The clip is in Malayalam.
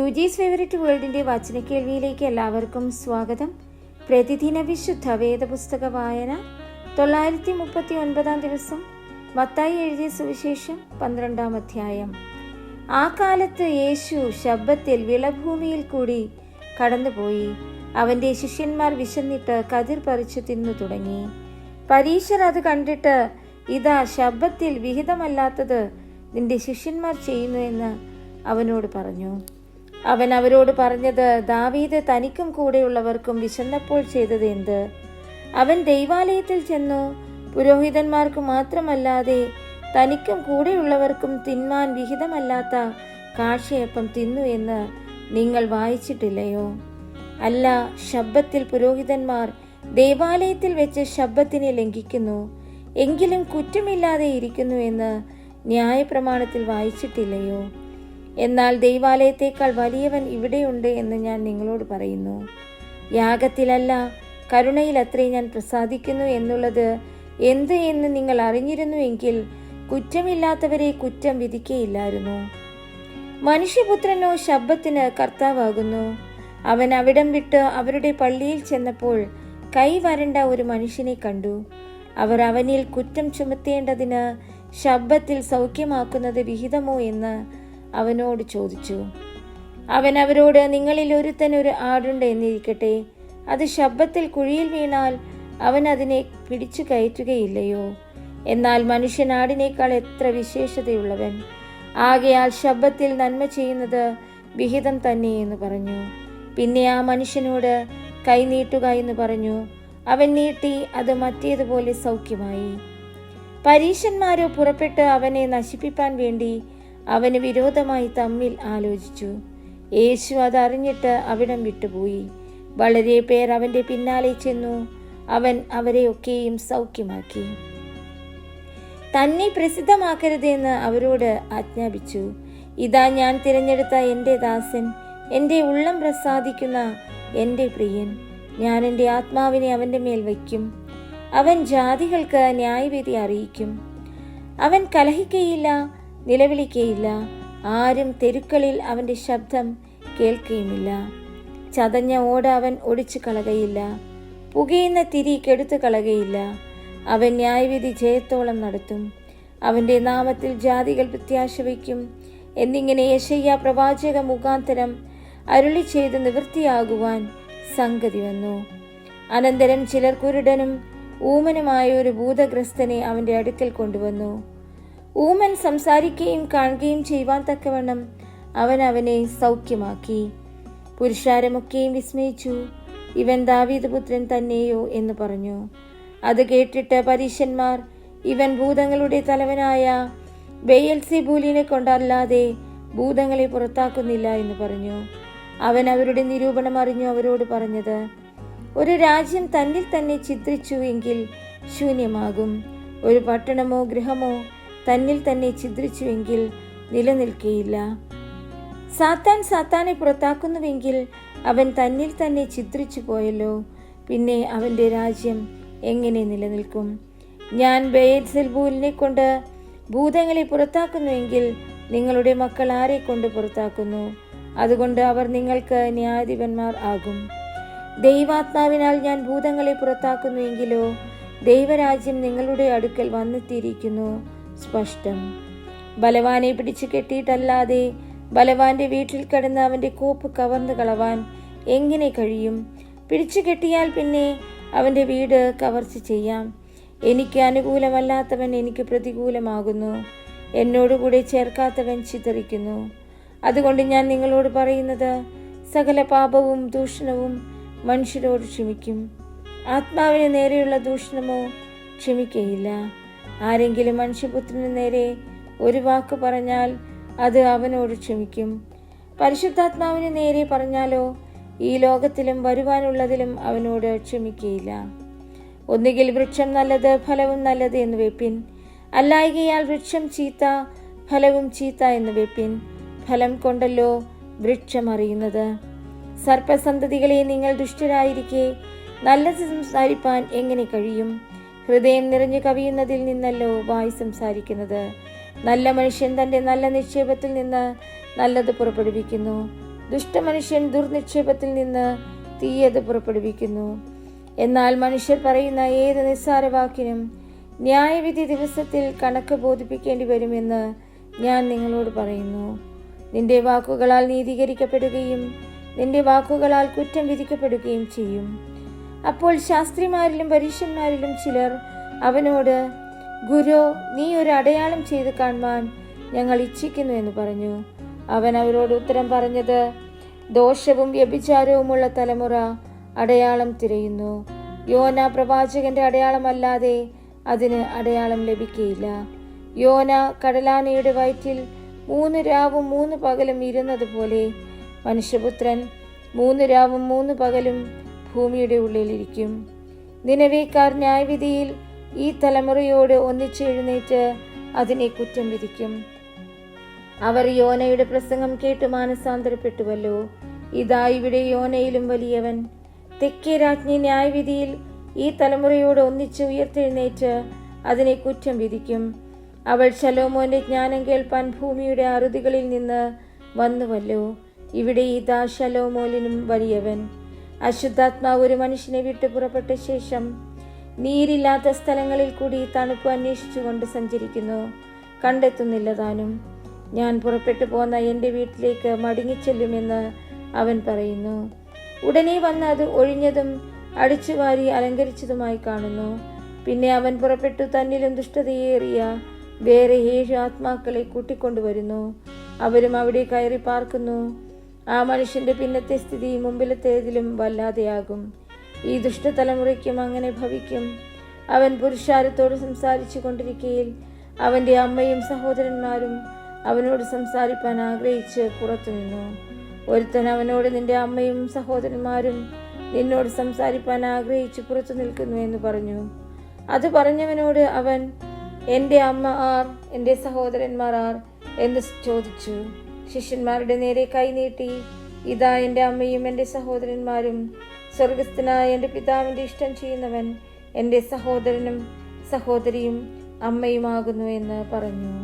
യുജീസ് ഫേവറേറ്റ് വേൾഡിൻ്റെ വചനക്കേൾവിയിലേക്ക് എല്ലാവർക്കും സ്വാഗതം. പ്രതിദിന വിശുദ്ധ വേദപുസ്തക വായന 939 ദിവസം. മത്തായി എഴുതിയ സുവിശേഷം 12-ാം അധ്യായം. ആ കാലത്ത് യേശു ശബ്ബത്തിൽ വിളഭൂമിയിൽ കൂടി കടന്നുപോയി. അവൻ്റെ ശിഷ്യന്മാർ വിശന്നിട്ട് കതിർ പറിച്ചു തിന്നു തുടങ്ങി. പരീശർ അത് കണ്ടിട്ട്, ഇതാ ശബ്ബത്തിൽ വിഹിതമല്ലാത്തത് നിന്റെ ശിഷ്യന്മാർ ചെയ്യുന്നു എന്ന് അവനോട് പറഞ്ഞു. അവൻ അവരോട് പറഞ്ഞത്, ദാവീദ് തനിക്കും കൂടെയുള്ളവർക്കും വിശന്നപ്പോൾ ചെയ്തത് എന്ത്? അവൻ ദൈവാലയത്തിൽ ചെന്നു പുരോഹിതന്മാർക്ക് മാത്രമല്ലാതെ തനിക്കും കൂടെയുള്ളവർക്കും തിന്മാൻ വിഹിതമല്ലാത്ത കാഴ്ചയപ്പം തിന്നു എന്ന് നിങ്ങൾ വായിച്ചിട്ടില്ലയോ? അല്ല, ശബ്ബത്തിൽ പുരോഹിതന്മാർ ദേവാലയത്തിൽ വെച്ച് ശബ്ബത്തിനെ ലംഘിക്കുന്നു, എങ്കിലും കുറ്റമില്ലാതെ ഇരിക്കുന്നു എന്ന് ന്യായപ്രമാണത്തിൽ വായിച്ചിട്ടില്ലയോ? എന്നാൽ ദൈവാലയത്തേക്കാൾ വലിയവൻ ഇവിടെയുണ്ട് എന്ന് ഞാൻ നിങ്ങളോട് പറയുന്നു. യാഗത്തിലല്ല, കരുണയിലത്രേ ഞാൻ പ്രസാദിക്കുന്നു എന്നുള്ളത് എന്ത് എന്ന് നിങ്ങൾ അറിഞ്ഞിരുന്നുവെങ്കിൽ കുറ്റമില്ലാത്തവരെ കുറ്റം വിധിക്കയില്ലായിരുന്നു. മനുഷ്യപുത്രനോ ശബ്ബത്തിന് കർത്താവാകുന്നു. അവൻ അവിടം വിട്ട് അവരുടെ പള്ളിയിൽ ചെന്നപ്പോൾ കൈ വരണ്ട ഒരു മനുഷ്യനെ കണ്ടു. അവർ അവനിൽ കുറ്റം ചുമത്തേണ്ടതിന് ശബ്ബത്തിൽ സൗഖ്യമാക്കുന്നത് വിഹിതമോ എന്ന് അവനോട് ചോദിച്ചു. അവൻ അവരോട്, നിങ്ങളിൽ ഒരുത്തൻ ഒരു ആടുണ്ട് എന്നിരിക്കട്ടെ. അത് ശബ്ബത്തിൽ കുഴിയിൽ വീണാൽ അവൻ അതിനെ പിടിച്ചു കയറ്റുകയില്ലയോ? എന്നാൽ മനുഷ്യൻ ആടിനേക്കാൾ എത്ര വിശേഷതയുള്ളവൻ! ആകയാൽ ശബ്ബത്തിൽ നന്മ ചെയ്യുന്നത് വിഹിതം തന്നെ എന്ന് പറഞ്ഞു. പിന്നെ ആ മനുഷ്യനോട് കൈ നീട്ടുക എന്ന് പറഞ്ഞു. അവൻ നീട്ടി, അത് മറ്റേതുപോലെ സൗഖ്യമായി. പരീശന്മാരോ പുറപ്പെട്ട് അവനെ നശിപ്പിപ്പാൻ വേണ്ടി അവന് വിരോധമായി തമ്മിൽ ആലോചിച്ചു. യേശു അതറിഞ്ഞിട്ട് അവിടം വിട്ടുപോയി. വളരെ പേർ അവന്റെ പിന്നാലെ ചെന്നു. അവൻ അവരെയൊക്കെയും സൗഖ്യമാക്കി. തന്നെ പ്രസിദ്ധമാക്കരുതെന്ന് അവരോട് ആജ്ഞാപിച്ചു. ഇതാ ഞാൻ തിരഞ്ഞെടുത്ത എൻ്റെ ദാസൻ, എൻ്റെ ഉള്ളം പ്രസാദിക്കുന്ന എൻ്റെ പ്രിയൻ. ഞാൻ എൻ്റെ ആത്മാവിനെ അവൻ്റെ മേൽ വയ്ക്കും. അവൻ ജാതികൾക്ക് ന്യായവിധി അറിയിക്കും. അവൻ കലഹിക്കയില്ല, നിലവിളിക്കയില്ല. ആരും തെരുക്കളിൽ അവൻ്റെ ശബ്ദം കേൾക്കുകയുമില്ല. ചതഞ്ഞ ഓട അവൻ ഒടിച്ചു കളകയില്ല, പുകയുന്ന തിരി കെടുത്തു കളകയില്ല. അവൻ ന്യായവിധി ജയത്തോളം നടത്തും. അവൻ്റെ നാമത്തിൽ ജാതികൾ പ്രത്യാശ വയ്ക്കും എന്നിങ്ങനെ യെശയ്യാ പ്രവാചക മുഖാന്തരം അരുളി ചെയ്ത് നിവൃത്തിയാകുവാൻ സംഗതി വന്നു. അനന്തരം ചിലർ കുരുടനും ഊമനുമായ ഒരു ഭൂതഗ്രസ്തനെ അവൻ്റെ അടുക്കൽ കൊണ്ടുവന്നു. ഊമൻ സംസാരിക്കുകയും കാണുകയും ചെയ്യുവാൻ തക്കവണ്ണം അവൻ അവനെ സൗഖ്യമാക്കി. പുരുഷാരമൊക്കെയും വിസ്മയിച്ചു. ഇവൻ ദാവീദ് പുത്രൻ തന്നെയോ എന്ന് പറഞ്ഞു. അത് കേട്ടിട്ട് പരീശന്മാർ, ഇവൻ ഭൂതങ്ങളുടെ തലവനായ ബെയൽസെബൂലിനെ കൊണ്ടല്ലാതെ ഭൂതങ്ങളെ പുറത്താക്കുന്നില്ല എന്ന് പറഞ്ഞു. അവൻ അവരുടെ നിരൂപണം അറിഞ്ഞു അവരോട് പറഞ്ഞത്, ഒരു രാജ്യം തന്നിൽ തന്നെ ഛിദ്രിച്ചു എങ്കിൽ ശൂന്യമാകും. ഒരു പട്ടണമോ ഗൃഹമോ തന്നിൽ തന്നെ ഛിദ്രിച്ചുവെങ്കിൽ നിലനിൽക്കുകയില്ല. സാത്താൻ സാത്താനെ പുറത്താക്കുന്നുവെങ്കിൽ അവൻ തന്നിൽ തന്നെ ഛിദ്രിച്ചു പോയല്ലോ, പിന്നെ അവൻ്റെ രാജ്യം എങ്ങനെ നിലനിൽക്കും? ഞാൻ ബെയൽസെബൂലിനെ കൊണ്ട് ഭൂതങ്ങളെ പുറത്താക്കുന്നുവെങ്കിൽ നിങ്ങളുടെ മക്കൾ ആരെ കൊണ്ട് പുറത്താക്കുന്നു? അതുകൊണ്ട് അവർ നിങ്ങൾക്ക് ന്യായാധിപന്മാർ ആകും. ദൈവാത്മാവിനാൽ ഞാൻ ഭൂതങ്ങളെ പുറത്താക്കുന്നുവെങ്കിലോ ദൈവരാജ്യം നിങ്ങളുടെ അടുക്കൽ വന്നെത്തിയിരിക്കുന്നു. സ്പഷ്ടം. ബലവാനെ പിടിച്ചു കെട്ടിയിട്ടല്ലാതെ ബലവാന്റെ വീട്ടിൽ കിടന്ന് അവന്റെ കോപ്പ് കവർന്നു കളവാൻ എങ്ങനെ കഴിയും? പിടിച്ചു കെട്ടിയാൽ പിന്നെ അവന്റെ വീട് കവർച്ച ചെയ്യാം. എനിക്ക് അനുകൂലമല്ലാത്തവൻ എനിക്ക് പ്രതികൂലമാകുന്നു. എന്നോടുകൂടെ ചേർക്കാത്തവൻ ചിതറിക്കുന്നു. അതുകൊണ്ട് ഞാൻ നിങ്ങളോട് പറയുന്നത്, സകല പാപവും ദൂഷണവും മനുഷ്യരോട് ക്ഷമിക്കും, ആത്മാവിന് നേരെയുള്ള ദൂഷണമോ ക്ഷമിക്കയില്ല. ആരെങ്കിലും മനുഷ്യപുത്രന് നേരെ ഒരു വാക്ക് പറഞ്ഞാൽ അത് അവനോട് ക്ഷമിക്കും. പരിശുദ്ധാത്മാവിന് നേരെ പറഞ്ഞാലോ ഈ ലോകത്തിലും വരുവാനുള്ളതിലും അവനോട് ക്ഷമിക്കയില്ല. ഒന്നുകിൽ വൃക്ഷം നല്ലത്, ഫലവും നല്ലത് എന്ന് വെപ്പിൻ. അല്ലായ്കയാൽ വൃക്ഷം ചീത്ത, ഫലവും ചീത്ത എന്ന് വെപ്പിൻ. ഫലം കൊണ്ടല്ലോ വൃക്ഷം അറിയുന്നത്. സർപ്പസന്തതികളെ, നിങ്ങൾ ദുഷ്ടരായിരിക്കെ നല്ലത് സംസാരിപ്പാൻ എങ്ങനെ കഴിയും? ഹൃദയം നിറഞ്ഞു കവിയുന്നതിൽ നിന്നല്ലോ വായ് സംസാരിക്കുന്നത്. നല്ല മനുഷ്യൻ തൻ്റെ നല്ല നിക്ഷേപത്തിൽ നിന്ന് നല്ലത് പുറപ്പെടുവിക്കുന്നു. ദുഷ്ടമനുഷ്യൻ ദുർനിക്ഷേപത്തിൽ നിന്ന് തീയത് പുറപ്പെടുവിക്കുന്നു. എന്നാൽ മനുഷ്യർ പറയുന്ന ഏത് നിസ്സാര വാക്കിനും ന്യായവിധി ദിവസത്തിൽ കണക്ക് ബോധിപ്പിക്കേണ്ടി വരുമെന്ന് ഞാൻ നിങ്ങളോട് പറയുന്നു. നിന്റെ വാക്കുകളാൽ നീതീകരിക്കപ്പെടുകയും നിന്റെ വാക്കുകളാൽ കുറ്റം വിധിക്കപ്പെടുകയും ചെയ്യും. അപ്പോൾ ശാസ്ത്രിമാരിലും പരീശന്മാരിലും ചിലർ അവനോട്, ഗുരു, നീ ഒരു അടയാളം ചെയ്ത് കാണുവാൻ ഞങ്ങൾ ഇച്ഛിക്കുന്നു എന്ന് പറഞ്ഞു. അവൻ അവരോട് ഉത്തരം പറഞ്ഞത്, ദോഷവും വ്യഭിചാരവുമുള്ള തലമുറ അടയാളം തിരയുന്നു. യോന പ്രവാചകന്റെ അടയാളമല്ലാതെ അതിന് അടയാളം ലഭിക്കുകയില്ല. യോന കടലാനയുടെ വയറ്റിൽ 3 രാവും 3 പകലും ഇരുന്നത് പോലെ മനുഷ്യപുത്രൻ 3 രാവും 3 പകലും ഭൂമിയുടെ ഉള്ളിലിരിക്കും. നിനവേക്കാർ ന്യായവിധിയിൽ ഈ തലമുറയോട് ഒന്നിച്ചെഴുന്നേറ്റ് അതിനെ കുറ്റം വിധിക്കും. അവർ യോനയുടെ പ്രസംഗം കേട്ട് മാനസാന്തരപ്പെട്ടുവല്ലോ. ഇതാ ഇവിടെ യോനയിലും വലിയവൻ. തെക്കേ രാജ്ഞി ന്യായവിധിയിൽ ഈ തലമുറയോട് ഒന്നിച്ച് ഉയർത്തെഴുന്നേറ്റ് അതിനെ കുറ്റം വിധിക്കും. അവൾ ശലോമോന്റെ ജ്ഞാനം കേൾപ്പാൻ ഭൂമിയുടെ അറുതികളിൽ നിന്ന് വന്നുവല്ലോ. ഇവിടെ ഇതാ ശലോമോനിലും വലിയവൻ. അശുദ്ധാത്മാവ് ഒരു മനുഷ്യനെ വിട്ടു പുറപ്പെട്ട ശേഷം നീരില്ലാത്ത സ്ഥലങ്ങളിൽ കൂടി തണുപ്പ് അന്വേഷിച്ചുകൊണ്ട് സഞ്ചരിക്കുന്നു, കണ്ടെത്തുന്നില്ല താനും. ഞാൻ പുറപ്പെട്ടു പോന്ന എൻ്റെ വീട്ടിലേക്ക് മടങ്ങിച്ചെല്ലുമെന്ന് അവൻ പറയുന്നു. ഉടനെ വന്ന് അത് ഒഴിഞ്ഞതും അടിച്ചുവാരി അലങ്കരിച്ചതുമായി കാണുന്നു. പിന്നെ അവൻ പുറപ്പെട്ടു തന്നിലും ദുഷ്ടതയേറിയ വേറെ 7 ആത്മാക്കളെ കൂട്ടിക്കൊണ്ടുവരുന്നു. അവരും അവിടെ കയറി പാർക്കുന്നു. ആ മനുഷ്യന്റെ പിന്നത്തെ സ്ഥിതി മുമ്പിലത്തേതിലും വല്ലാതെയാകും. ഈ ദുഷ്ടതലമുറയ്ക്കും അങ്ങനെ ഭവിക്കും. അവൻ പുരുഷാരത്തോട് സംസാരിച്ചു കൊണ്ടിരിക്കയിൽ അവന്റെ അമ്മയും സഹോദരന്മാരും അവനോട് സംസാരിപ്പാൻ ആഗ്രഹിച്ച് പുറത്തു നിന്നു. ഒരുത്തൻ അവനോട്, നിന്റെ അമ്മയും സഹോദരന്മാരും നിന്നോട് സംസാരിപ്പാൻ ആഗ്രഹിച്ച് പുറത്തു നിൽക്കുന്നു എന്ന് പറഞ്ഞു. അത് പറഞ്ഞവനോട് അവൻ, എൻ്റെ അമ്മ ആർ, എൻ്റെ സഹോദരന്മാർ ആർ എന്ന് ചോദിച്ചു. ശിഷ്യന്മാരുടെ നേരെ കൈനീട്ടി, ഇതാ എൻ്റെ അമ്മയും എൻ്റെ സഹോദരന്മാരും. സ്വർഗസ്ഥനായ എൻ്റെ പിതാവിൻ്റെ ഇഷ്ടം ചെയ്യുന്നവൻ എൻ്റെ സഹോദരനും സഹോദരിയും അമ്മയുമാകുന്നു എന്ന് പറഞ്ഞു.